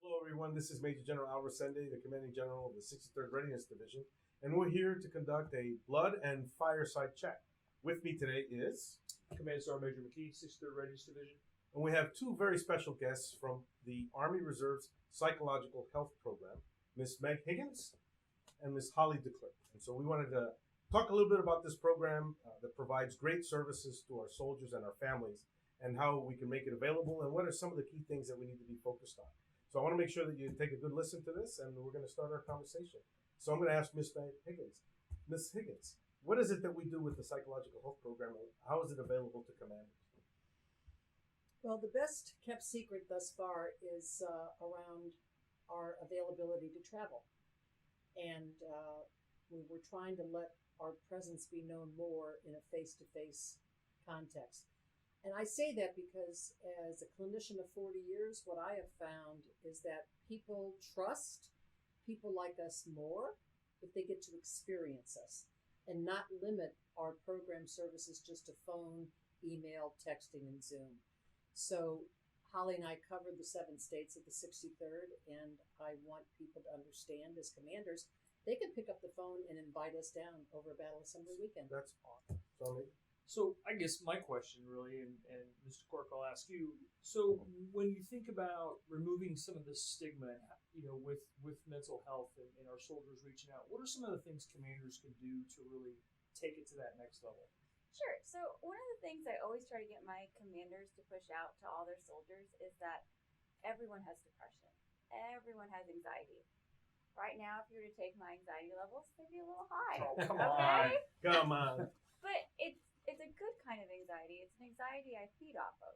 Hello, everyone. This is Major General Rosende, the Commanding General of the 63rd Readiness Division, and we're here to conduct a blood and fireside check. With me today is Command Sergeant Major McKie, 63rd Readiness Division. And we have two very special guests from the Army Reserve's Psychological Health Program, Miss Meg Higgins and Miss Holly Declerk. And so we wanted to talk a little bit about this program that provides great services to our soldiers and our families, and how we can make it available, and what are some of the key things that we need to be focused on. So I want to make sure that you take a good listen to this, and we're going to start our conversation. So I'm going to ask Miss Higgins. Miss Higgins, what is it that we do with the Psychological Health Program, and how is it available to commanders? Well, the best kept secret thus far is around our availability to travel. And we're trying to let our presence be known more in a face-to-face context. And I say that because as a clinician of 40 years, what I have found is that people trust people like us more if they get to experience us and not limit our program services just to phone, email, texting, and Zoom. So Holly and I covered the 7 states of the 63rd, and I want people to understand as commanders, they can pick up the phone and invite us down over a battle assembly weekend. That's awesome. So I guess my question really, and Mr. Cork, I'll ask you. So when you think about removing some of the stigma, with mental health and our soldiers reaching out, what are some of the things commanders can do to really take it to that next level? Sure. So one of the things I always try to get my commanders to push out to all their soldiers is that everyone has depression. Everyone has anxiety. Right now, if you were to take my anxiety levels, they'd be a little high. Oh, come okay? on. Come on. But it's a good kind of anxiety. It's an anxiety I feed off of.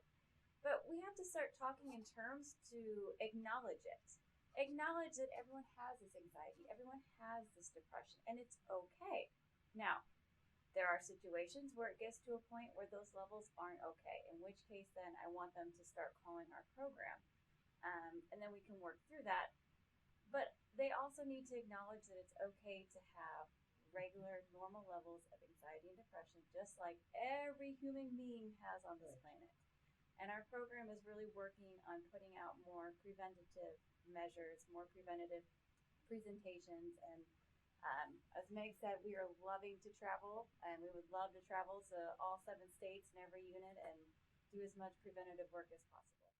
But we have to start talking in terms to acknowledge it. Acknowledge that everyone has this anxiety. Everyone has this depression, and it's okay. Now, there are situations where it gets to a point where those levels aren't okay, in which case then I want them to start calling our program. And then we can work through that. But they also need to acknowledge that it's okay to have regular, normal levels of anxiety and depression, just like every human being has on this planet. And our program is really working on putting out more preventative measures, more preventative presentations. And as Meg said, we are loving to travel, and we would love to travel to all 7 states and every unit and do as much preventative work as possible.